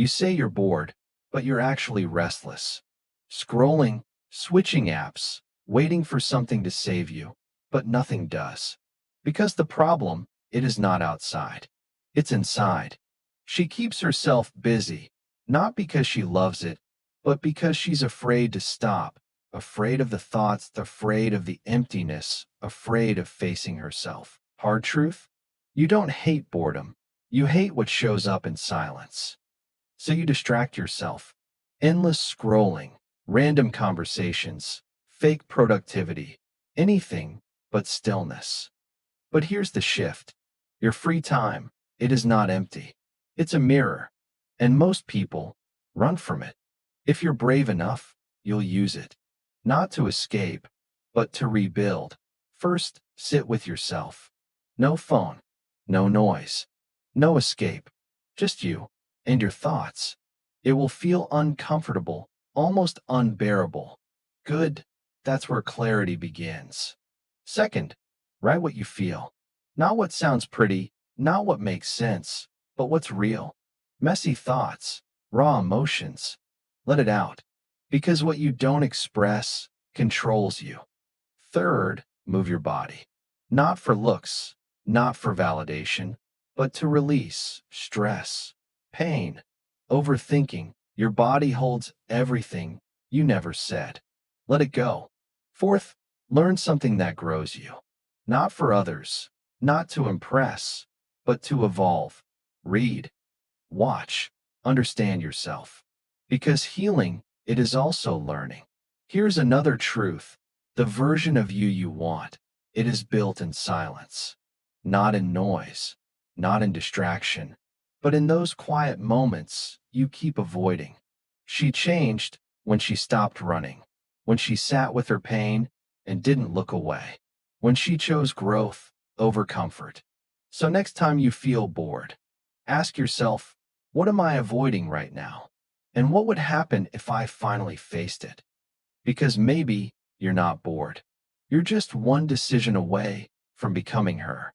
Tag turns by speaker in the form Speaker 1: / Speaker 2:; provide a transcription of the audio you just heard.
Speaker 1: You say you're bored, but you're actually restless. Scrolling, switching apps, waiting for something to save you, but nothing does. Because the problem, it is not outside. It's inside. She keeps herself busy, not because she loves it, but because she's afraid to stop, afraid of the thoughts, afraid of the emptiness, afraid of facing herself. Hard truth? You don't hate boredom. You hate what shows up in silence. So you distract yourself. Endless scrolling, random conversations, fake productivity, anything but stillness. But here's the shift. Your free time, it is not empty. It's a mirror. And most people run from it. If you're brave enough, you'll use it. Not to escape, but to rebuild. First, sit with yourself. No phone, no noise, no escape. Just you and your thoughts. It will feel uncomfortable, almost unbearable. Good, that's where clarity begins. Second, write what you feel. Not what sounds pretty, not what makes sense, but what's real. Messy thoughts, raw emotions. Let it out. Because what you don't express controls you. Third, move your body. Not for looks, not for validation, but to release stress, pain, overthinking. Your body holds everything you never said. Let it go. Fourth, learn something that grows you. Not for others, not to impress, but to evolve. Read, watch, understand yourself. Because healing, it is also learning. Here's another truth. The version of you you want, it is built in silence. Not in noise, not in distraction, but in those quiet moments you keep avoiding. She changed when she stopped running, when she sat with her pain and didn't look away, when she chose growth over comfort. So next time you feel bored, ask yourself, what am I avoiding right now? And what would happen if I finally faced it? Because maybe you're not bored. You're just one decision away from becoming her.